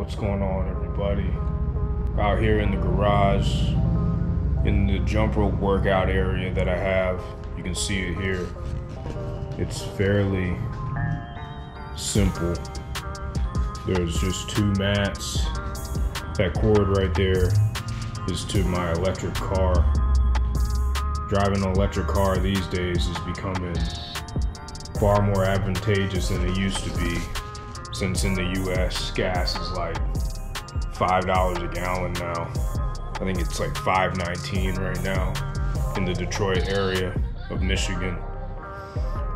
What's going on, everybody? Out here in the garage, in the jump rope workout area that I have. You can see it here. It's fairly simple. There's just two mats. That cord right there is to my electric car. Driving an electric car these days is becoming far more advantageous than it used to be, since in the US gas is like $5 a gallon now. I think it's like $5.19 right now in the Detroit area of Michigan.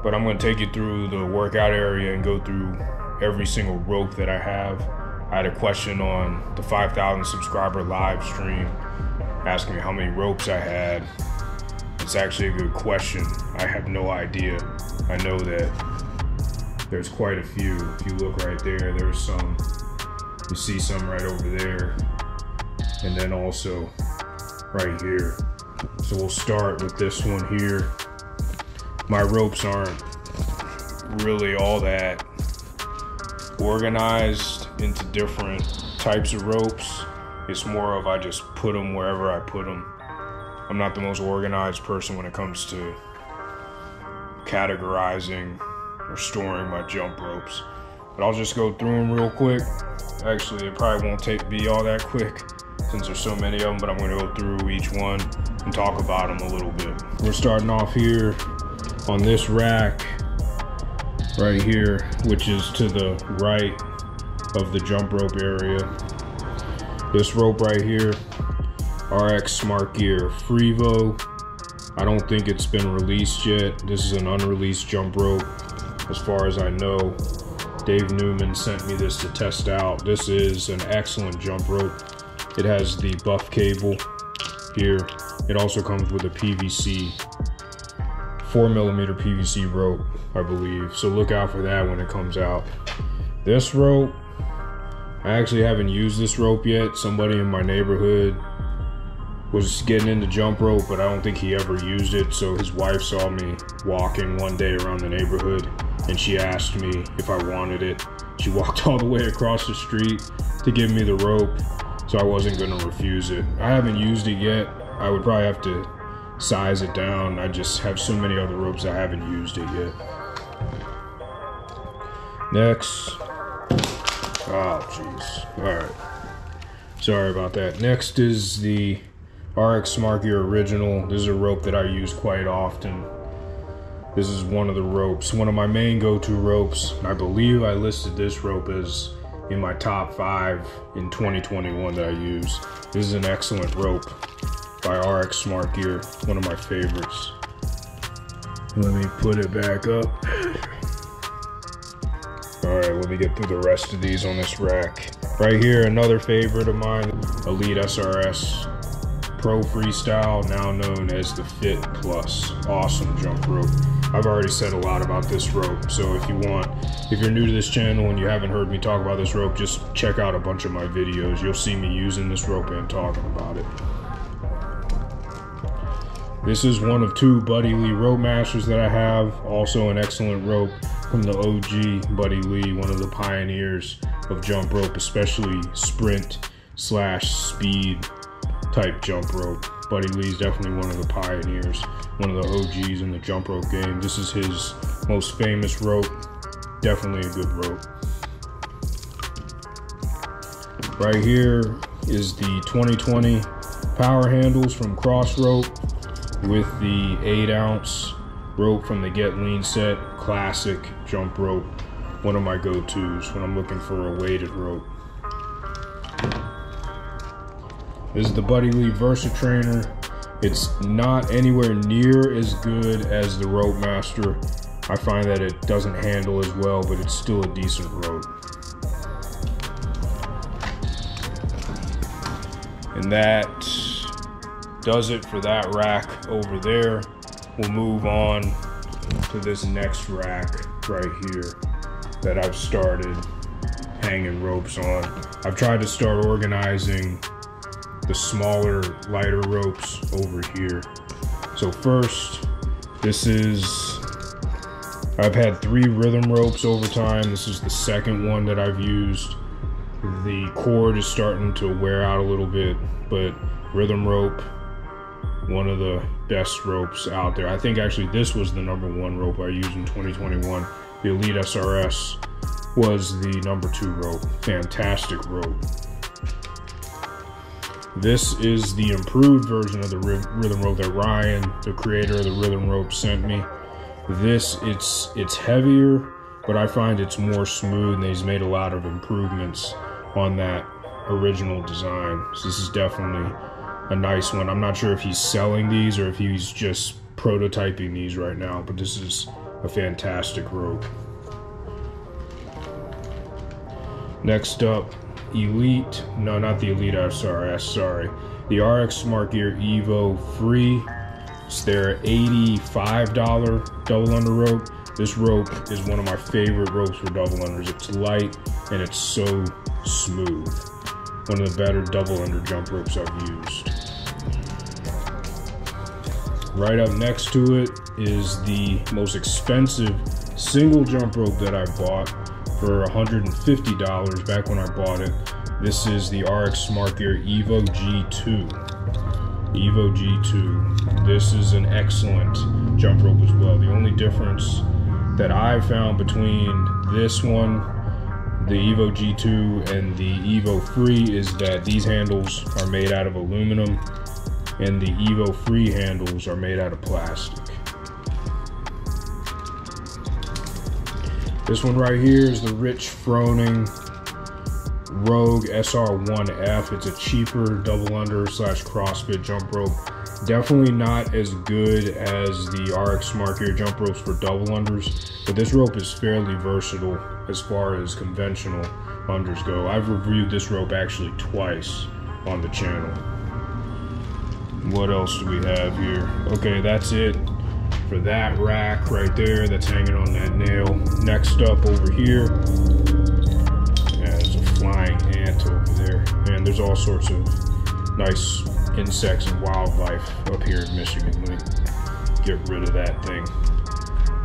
But I'm going to take you through the workout area and go through every single rope that I have. I had a question on the 5,000 subscriber live stream asking me how many ropes I had. It's actually a good question. I have no idea. I know that there's quite a few. If you look right there, there's some. You see some right over there. And then also right here. So we'll start with this one here. My ropes aren't really all that organized into different types of ropes. It's more of I just put them wherever I put them. I'm not the most organized person when it comes to categorizing or storing my jump ropes. But I'll just go through them real quick. Actually, it probably won't be all that quick since there's so many of them, but I'm going to go through each one and talk about them a little bit. We're starting off here on this rack right here, which is to the right of the jump rope area. This rope right here, RX Smart Gear Frevo. I don't think it's been released yet. This is an unreleased jump rope as far as I know. Dave Newman sent me this to test out. This is an excellent jump rope. It has the buff cable here. It also comes with a PVC, 4mm PVC rope, I believe. So look out for that when it comes out. This rope, I actually haven't used this rope yet. Somebody in my neighborhood was getting into jump rope, but I don't think he ever used it. So his wife saw me walking one day around the neighborhood and she asked me if I wanted it. She walked all the way across the street to give me the rope, so I wasn't gonna refuse it. I haven't used it yet. I would probably have to size it down. I just have so many other ropes I haven't used it yet. Next, oh jeez, all right. Sorry about that. Next is the RX Smart Gear Original. This is a rope that I use quite often. This is one of the ropes, one of my main go-to ropes. I believe I listed this rope as in my top 5 in 2021 that I use. This is an excellent rope by RX Smart Gear, one of my favorites. Let me put it back up. All right, let me get through the rest of these on this rack. Right here, another favorite of mine, Elite SRS Pro Freestyle, now known as the Fit Plus. Awesome jump rope. I've already said a lot about this rope, so if you're new to this channel and you haven't heard me talk about this rope, just check out a bunch of my videos. You'll see me using this rope and talking about it. This is one of 2 Buddy Lee Rope Masters that I have. Also an excellent rope from the OG Buddy Lee, one of the pioneers of jump rope, especially sprint/speed type jump rope. Buddy Lee's definitely one of the pioneers, one of the OGs in the jump rope game. This is his most famous rope. Definitely a good rope. Right here is the 2020 power handles from Crossroad with the 8-ounce rope from the Get Lean set. Classic jump rope. One of my go-tos when I'm looking for a weighted rope. This is the Buddy Lee Versatrainer. It's not anywhere near as good as the Rope Master. I find that it doesn't handle as well, but it's still a decent rope. And that does it for that rack over there. We'll move on to this next rack right here that I've started hanging ropes on. I've tried to start organizing the smaller, lighter ropes over here. So first, I've had 3 rhythm ropes over time. This is the second one that I've used. The cord is starting to wear out a little bit, but Rhythm Rope, one of the best ropes out there. I think actually this was the #1 rope I used in 2021. The Elite SRS was the #2 rope. Fantastic rope. This is the improved version of the Rhythm Rope that Ryan, the creator of the Rhythm Rope, sent me. This, it's heavier, but I find it's more smooth, and he's made a lot of improvements on that original design. So this is definitely a nice one. I'm not sure if he's selling these or if he's just prototyping these right now, but this is a fantastic rope. Next up, Elite, no, not the Elite SRS, sorry. The RX Smart Gear Evo Free. It's their $85 double under rope. This rope is one of my favorite ropes for double unders. It's light and it's so smooth. One of the better double under jump ropes I've used. Right up next to it is the most expensive single jump rope that I bought for $150 back when I bought it. This is the RX Smart Gear Evo G2. Evo G2. This is an excellent jump rope as well. The only difference that I found between this one, the Evo G2, and the Evo Free is that these handles are made out of aluminum and the Evo Free handles are made out of plastic. This one right here is the Rich Froning Rogue SR1F. It's a cheaper double under / CrossFit jump rope. Definitely not as good as the RX Smart Gear jump ropes for double unders, but this rope is fairly versatile as far as conventional unders go. I've reviewed this rope actually twice on the channel. What else do we have here? Okay, that's it for that rack right there that's hanging on that nail. Next up over here, yeah, there's a flying ant over there. Man, there's all sorts of nice insects and wildlife up here in Michigan. Let me get rid of that thing.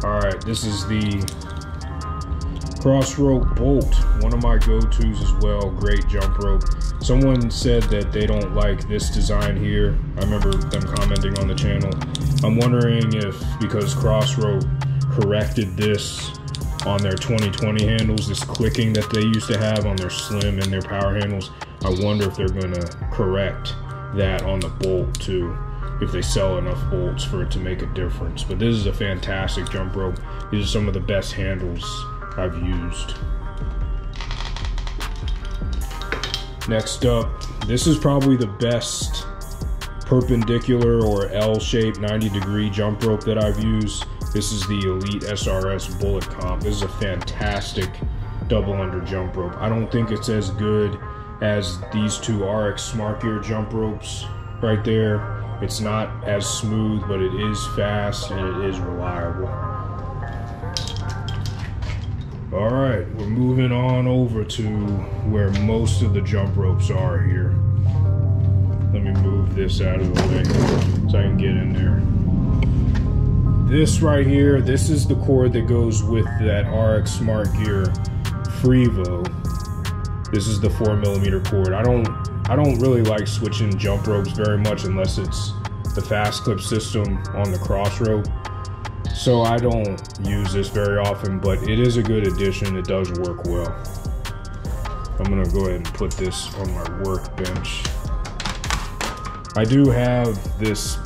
All right, this is the Crossroad Bolt, one of my go-tos as well. Great jump rope. Someone said that they don't like this design here. I remember them commenting on the channel. I'm wondering if, because Crossroad corrected this on their 2020 handles, this clicking that they used to have on their slim and their power handles, I wonder if they're gonna correct that on the Bolt too, if they sell enough bolts for it to make a difference. But this is a fantastic jump rope. These are some of the best handles I've used. Next up, this is probably the best perpendicular or L-shaped 90-degree jump rope that I've used. This is the Elite SRS Bullet Comp. This is a fantastic double under jump rope. I don't think it's as good as these two RX Smart Gear jump ropes right there. It's not as smooth, but it is fast and it is reliable. All right, we're moving on over to where most of the jump ropes are here. Let me move this out of the way so I can get in there. This right here, this is the cord that goes with that RX Smart Gear Freevo. This is the 4mm cord. I don't really like switching jump ropes very much unless it's the fast clip system on the Crossroad. So I don't use this very often, but it is a good addition. It does work well. I'm gonna go ahead and put this on my workbench. I do have this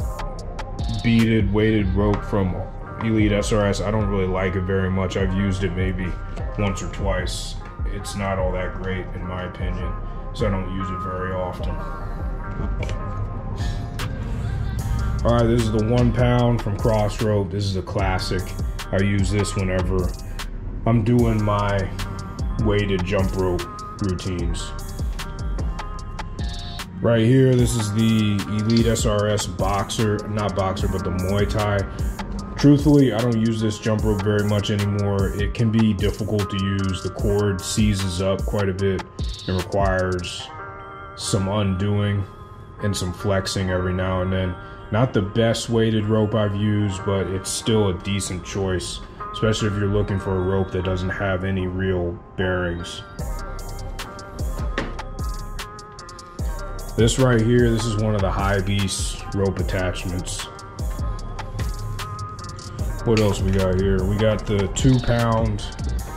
beaded weighted rope from Elite SRS. I don't really like it very much. I've used it maybe once or twice. It's not all that great in my opinion, so I don't use it very often. All right, this is the 1 pound from Crossroad. This is a classic. I use this whenever I'm doing my weighted jump rope routines. Right here, this is the Elite SRS Boxer, not Boxer, but the Muay Thai. Truthfully, I don't use this jump rope very much anymore. It can be difficult to use. The cord seizes up quite a bit. It requires some undoing and some flexing every now and then. Not the best weighted rope I've used, but it's still a decent choice, especially if you're looking for a rope that doesn't have any real bearings. This right here, this is one of the high beast rope attachments. What else we got here? We got the 2-pound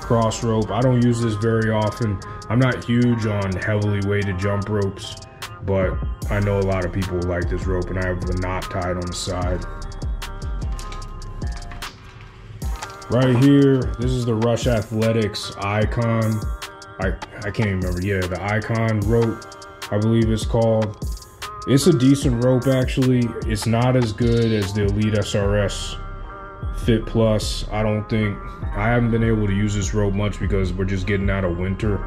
cross rope. I don't use this very often. I'm not huge on heavily weighted jump ropes, but I know a lot of people like this rope, and I have the knot tied on the side. Right here, this is the Rush Athletics Icon. I can't even remember. Yeah, the Icon rope, I believe it's called. It's a decent rope, actually. It's not as good as the Elite SRS Fit Plus. I haven't been able to use this rope much because we're just getting out of winter,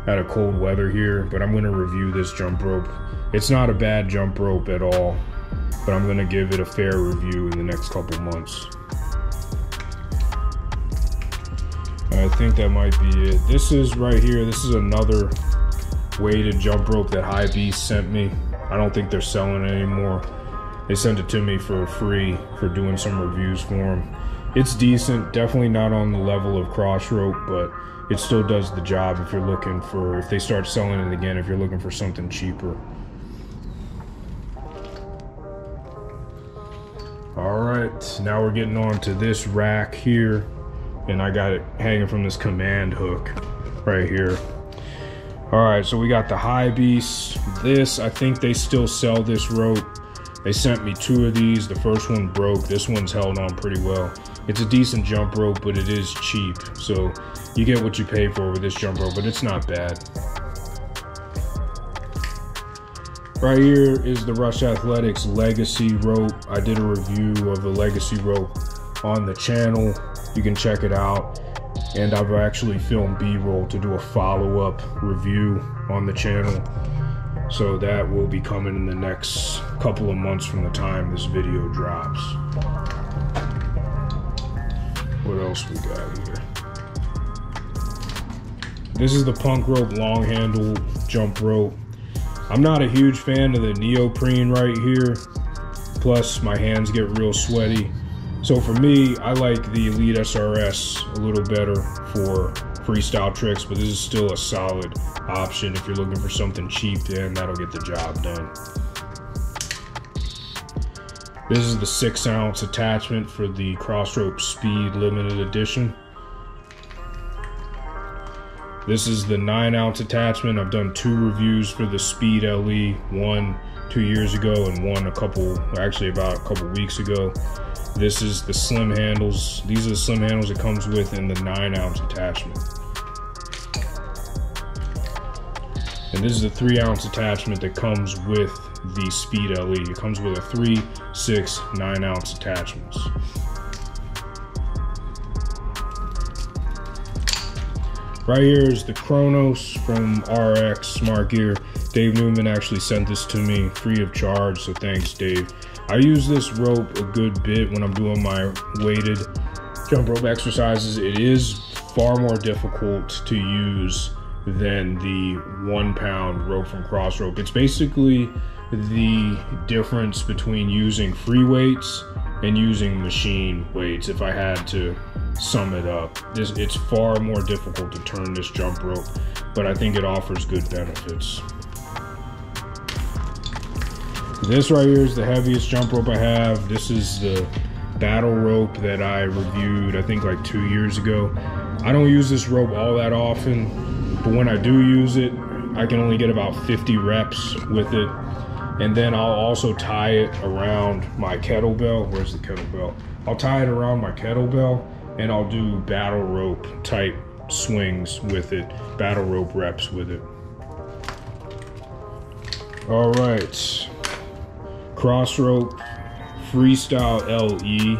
out of cold weather here, but I'm going to review this jump rope. It's not a bad jump rope at all, but I'm going to give it a fair review in the next couple months. I think that might be it. This is right here. This is another weighted jump rope that High Beast sent me. I don't think they're selling it anymore. They sent it to me for free for doing some reviews for them. It's decent, definitely not on the level of Cross Rope, but it still does the job if you're looking for, if they start selling it again, if you're looking for something cheaper. All right, now we're getting on to this rack here, and I got it hanging from this command hook right here. All right, so we got the High Beast. This, I think they still sell this rope. They sent me 2 of these. The first one broke. This one's held on pretty well. It's a decent jump rope, but it is cheap. So you get what you pay for with this jump rope, but it's not bad. Right here is the Rush Athletics Legacy rope. I did a review of the Legacy rope on the channel. You can check it out. And I've actually filmed B-roll to do a follow-up review on the channel. So that will be coming in the next couple of months from the time this video drops. What else we got here? This is the Punk Rope long handle jump rope. I'm not a huge fan of the neoprene right here. Plus my hands get real sweaty. So for me, I like the Elite SRS a little better for freestyle tricks, but this is still a solid option if you're looking for something cheap, then that'll get the job done. This is the 6-ounce attachment for the Crossroad Speed Limited Edition. This is the 9-ounce attachment. I've done 2 reviews for the Speed LE, one 2 years ago and one about a couple weeks ago. This is the slim handles. These are the slim handles it comes with in the 9-ounce attachment. And this is the 3-ounce attachment that comes with the Speed LE. It comes with a 3, 6, 9-ounce attachments. Right here is the Kronos from RX Smart Gear. Dave Newman actually sent this to me free of charge, so thanks, Dave. I use this rope a good bit when I'm doing my weighted jump rope exercises. It is far more difficult to use than the 1-pound rope from Crossroad. It's basically the difference between using free weights and using machine weights. If I had to sum it up, it's far more difficult to turn this jump rope, but I think it offers good benefits. This right here is the heaviest jump rope I have. This is the battle rope that I reviewed, I think like 2 years ago. I don't use this rope all that often, but when I do use it, I can only get about 50 reps with it. And then I'll also tie it around my kettlebell. Where's the kettlebell? I'll tie it around my kettlebell and I'll do battle rope type swings with it, battle rope reps with it. All right. Crossroad Freestyle LE.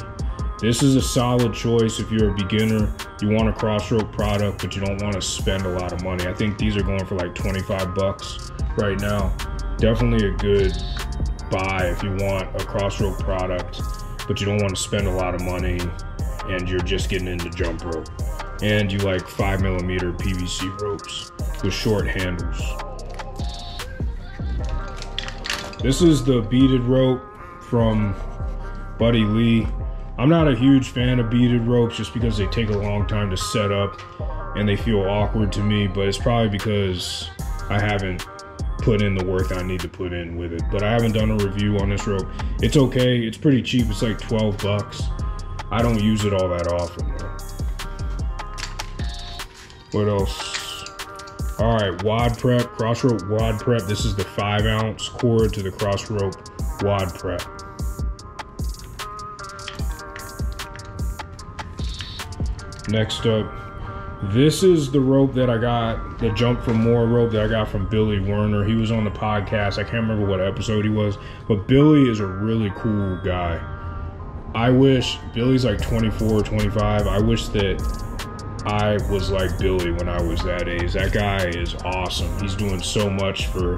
This is a solid choice if you're a beginner. You want a Crossroad product, but you don't want to spend a lot of money. I think these are going for like 25 bucks right now. Definitely a good buy if you want a Crossroad product, but you don't want to spend a lot of money and you're just getting into jump rope. And you like 5mm PVC ropes with short handles. This is the Beaded Rope from Buddy Lee. I'm not a huge fan of beaded ropes just because they take a long time to set up and they feel awkward to me, but it's probably because I haven't put in the work I need to put in with it. But I haven't done a review on this rope. It's okay, it's pretty cheap, it's like 12 bucks. I don't use it all that often though. What else? All right, wad prep, Crossroad wad prep. This is the 5-ounce cord to the Crossroad wad prep. Next up, this is the rope that I got, the Jump for More rope that I got from Billy Werner. He was on the podcast. I can't remember what episode he was, but Billy is a really cool guy. I wish, Billy's like 24, 25. I wish that I was like Billy when I was that age. That guy is awesome. He's doing so much for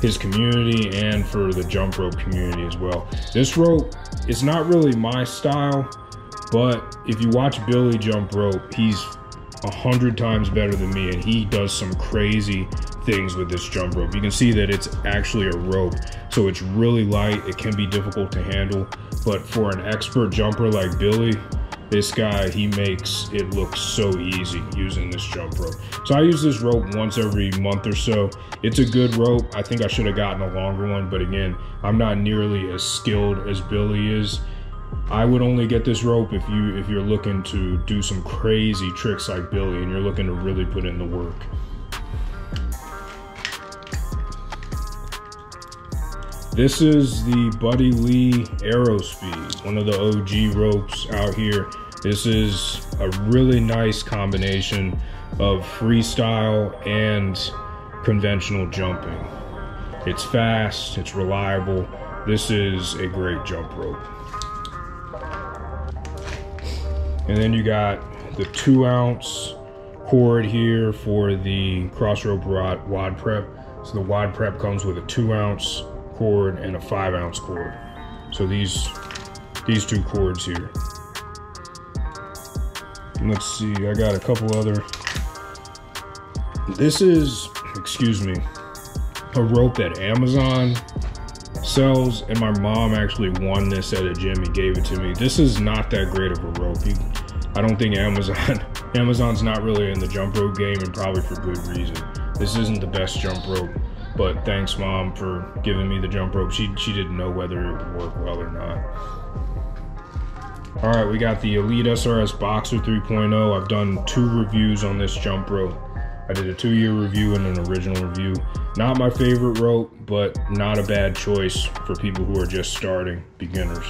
his community and for the jump rope community as well. This rope is not really my style, but if you watch Billy jump rope, he's 100 times better than me, and he does some crazy things with this jump rope. You can see that it's actually a rope, so it's really light. It can be difficult to handle, but for an expert jumper like Billy, this guy, he makes it look so easy using this jump rope. So I use this rope once every month or so. It's a good rope. I think I should have gotten a longer one, but again, I'm not nearly as skilled as Billy is. I would only get this rope if you're looking to do some crazy tricks like Billy and you're looking to really put in the work. This is the Buddy Lee Aerospeed, one of the OG ropes out here. This is a really nice combination of freestyle and conventional jumping. It's fast, it's reliable. This is a great jump rope. And then you got the 2-ounce cord here for the Crossroad wad prep. So the wad prep comes with a 2-ounce cord and a 5-ounce cord. So these two cords here. And let's see, I got a couple other. This is, excuse me, a rope that Amazon sells, and my mom actually won this at a gym. He gave it to me. This is not that great of a rope. I don't think Amazon's not really in the jump rope game, and probably for good reason. This isn't the best jump rope, but thanks, Mom, for giving me the jump rope. She didn't know whether it would work well or not. All right, we got the Elite Srs Boxer 3.0. I've done 2 reviews on this jump rope. I did a 2-year review and an original review. Not my favorite rope, but not a bad choice for people who are just starting, beginners.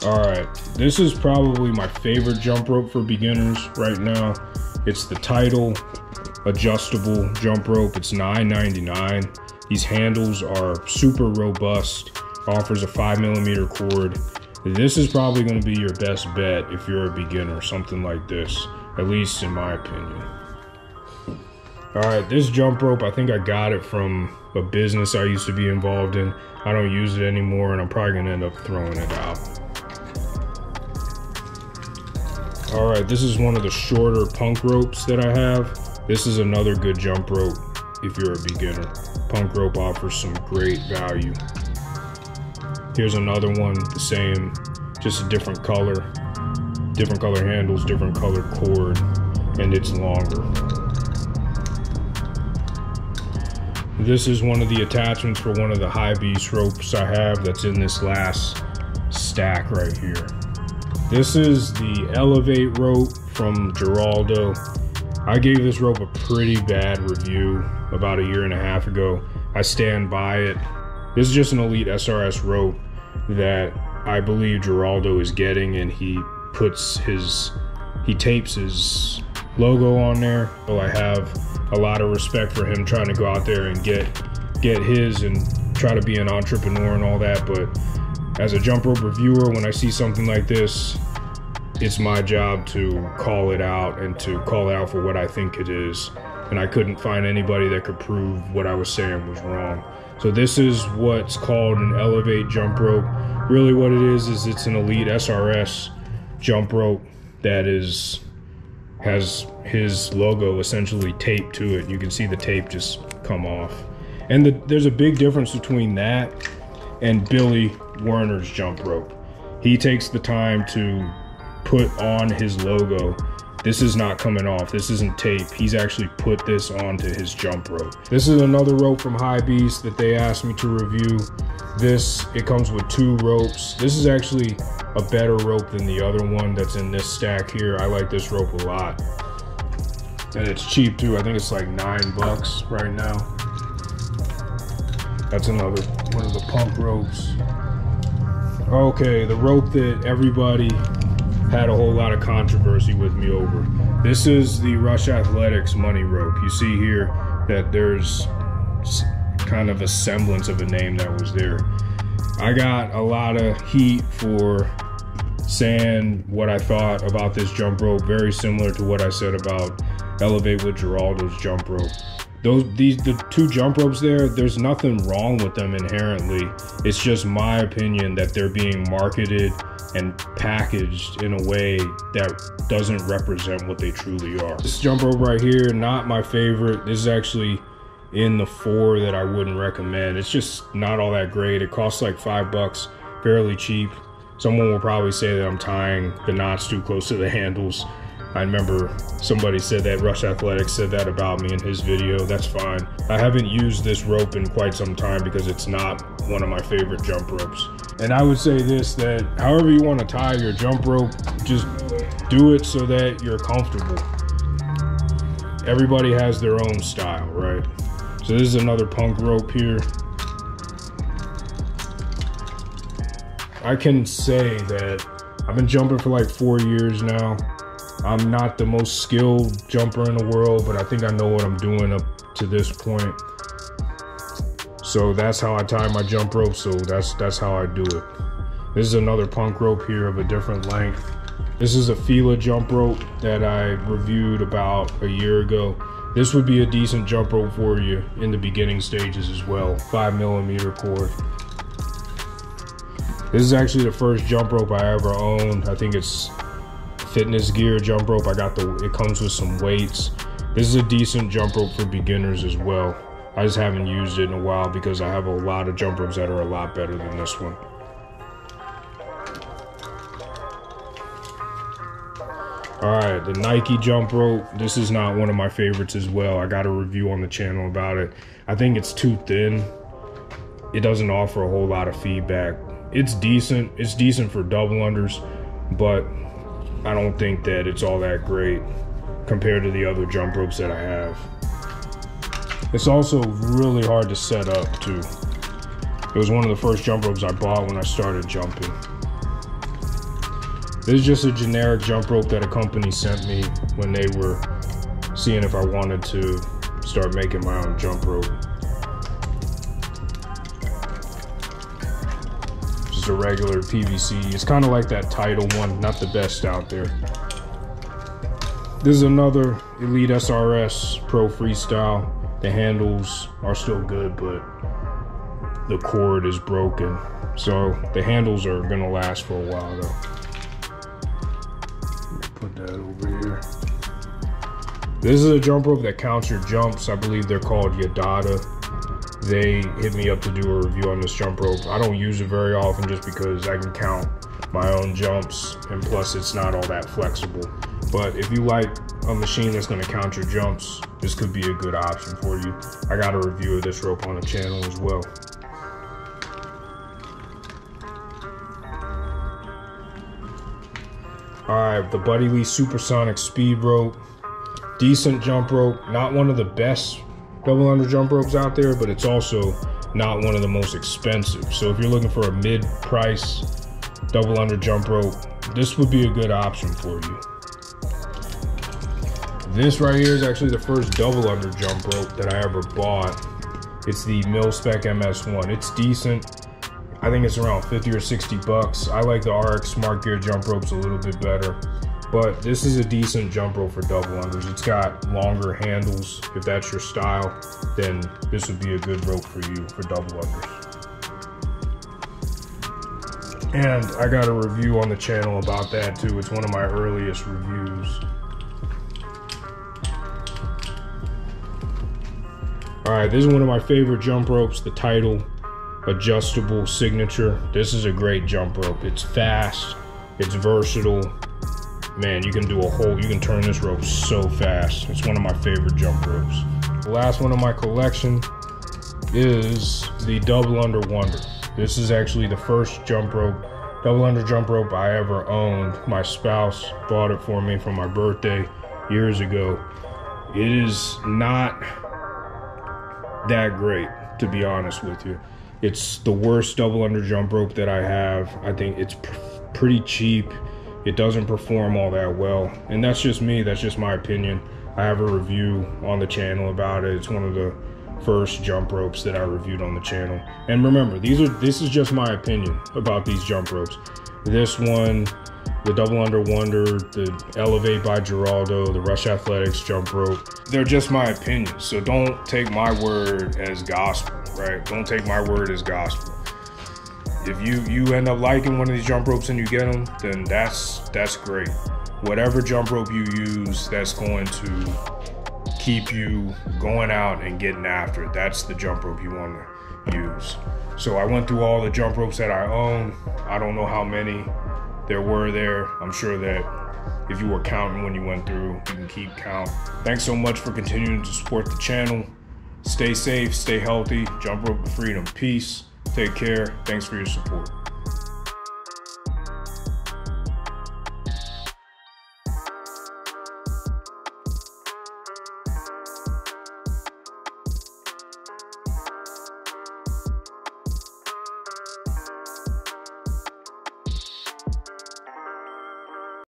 All right, this is probably my favorite jump rope for beginners right now. It's the Untitled adjustable jump rope. It's $9.99. These handles are super robust. Offers a 5mm cord. This is probably going to be your best bet if you're a beginner, something like this, at least in my opinion. All right, this jump rope, I think I got it from a business I used to be involved in. I don't use it anymore, and I'm probably going to end up throwing it out. All right, this is one of the shorter punk ropes that I have. This is another good jump rope if you're a beginner. Punk rope offers some great value. Here's another one, the same, just a different color handles, different color cord, and it's longer. This is one of the attachments for one of the high beast ropes I have that's in this last stack right here. This is the Elevate rope from Geraldo. I gave this rope a pretty bad review about 1.5 years ago. I stand by it. This is just an Elite SRS rope that I believe Geraldo is getting, and he tapes his logo on there. So I have a lot of respect for him trying to go out there and get his and try to be an entrepreneur and all that. But as a jump rope reviewer, when I see something like this, it's my job to call it out and to call it out for what I think it is. And I couldn't find anybody that could prove what I was saying was wrong. So this is what's called an Elevate jump rope. Really what it is it's an Elite SRS jump rope that has his logo essentially taped to it. You can see the tape just come off. And there's a big difference between that and Billy Werner's jump rope. He takes the time to put on his logo This is not coming off. This isn't tape. He's actually put this onto his jump rope. This is another rope from High Beast that they asked me to review. It comes with 2 ropes. This is actually a better rope than the other one that's in this stack here. I like this rope a lot. And it's cheap too. I think it's like $9 right now. That's another one of the punk ropes. Okay, the rope that everybody had a whole lot of controversy with me over. This is the Rush Athletics money rope. You see here that there's kind of a semblance of a name that was there. I got a lot of heat for saying what I thought about this jump rope, very similar to what I said about Elevate with Geraldo's jump rope. The 2 jump ropes there's nothing wrong with them inherently. It's just my opinion that they're being marketed and packaged in a way that doesn't represent what they truly are. This jump rope right here, not my favorite. This is actually in the 4 that I wouldn't recommend. It's just not all that great. It costs like $5, fairly cheap. Someone will probably say that I'm tying the knots too close to the handles. I remember somebody said that, Rush Athletics said that about me in his video. That's fine. I haven't used this rope in quite some time because it's not one of my favorite jump ropes. And I would say this, that however you want to tie your jump rope, just do it so that you're comfortable. Everybody has their own style, right? So this is another punk rope here. I can say that I've been jumping for like 4 years now. I'm not the most skilled jumper in the world, but I think I know what I'm doing up to this point. So that's how I tie my jump rope, so that's how I do it. This is another punk rope here of a different length. This is a Fila jump rope that I reviewed about a year ago. This would be a decent jump rope for you in the beginning stages as well. 5mm cord. This is actually the first jump rope I ever owned. I think it's fitness gear jump rope. It comes with some weights. This is a decent jump rope for beginners as well. I just haven't used it in a while because I have a lot of jump ropes that are a lot better than this one. All right, the Nike jump rope. This is not one of my favorites as well. I got a review on the channel about it. I think it's too thin. It doesn't offer a whole lot of feedback. It's decent. It's decent for double unders, but I don't think that it's all that great compared to the other jump ropes that I have. It's also really hard to set up too. It was one of the first jump ropes I bought when I started jumping. This is just a generic jump rope that a company sent me when they were seeing if I wanted to start making my own jump rope. Just a regular PVC. It's kind of like that Title one, not the best out there. This is another Elite SRS Pro Freestyle. The handles are still good, but the cord is broken. So the handles are gonna last for a while though. Put that over here. This is a jump rope that counts your jumps. I believe they're called Yadada. They hit me up to do a review on this jump rope. I don't use it very often just because I can count my own jumps, and plus it's not all that flexible. But if you like a machine that's going to count your jumps, this could be a good option for you. I got a review of this rope on the channel as well. Alright, the Buddy Lee Supersonic speed rope. Decent jump rope. Not one of the best double under jump ropes out there, but it's also not one of the most expensive. So if you're looking for a mid-price double under jump rope, this would be a good option for you. This right here is actually the first double under jump rope that I ever bought. It's the Spec Ms1. It's decent. I think it's around 50 or 60 bucks. I like the RX Smart Gear jump ropes a little bit better, but this is a decent jump rope for double unders. It's got longer handles. If that's your style, then this would be a good rope for you for double unders. And I got a review on the channel about that too. It's one of my earliest reviews. All right, this is one of my favorite jump ropes, the Title Adjustable Signature. This is a great jump rope. It's fast, it's versatile, man, you can turn this rope so fast. It's one of my favorite jump ropes. The last one in my collection is the Double Under Wonder. This is actually the first double under jump rope I ever owned. My spouse bought it for me for my birthday years ago. It is not that great, to be honest with you. It's the worst double under jump rope that I have. I think it's pretty cheap. It doesn't perform all that well, and that's just me. That's just my opinion. I have a review on the channel about it. It's one of the first jump ropes that I reviewed on the channel. And remember, this is just my opinion about these jump ropes. This one, the Double Under Wonder, the Elevate by Geraldo, the Rush Athletics jump rope, they're just my opinion. So don't take my word as gospel, right? Don't take my word as gospel. If you end up liking one of these jump ropes and you get them, then that's great. Whatever jump rope you use that's going to keep you going out and getting after it, that's the jump rope you want to use. So I went through all the jump ropes that I own. I don't know how many there were there. I'm sure that if you were counting when you went through, you can keep count. Thanks so much for continuing to support the channel. Stay safe, stay healthy. Jump rope to freedom. Peace. Take care. Thanks for your support.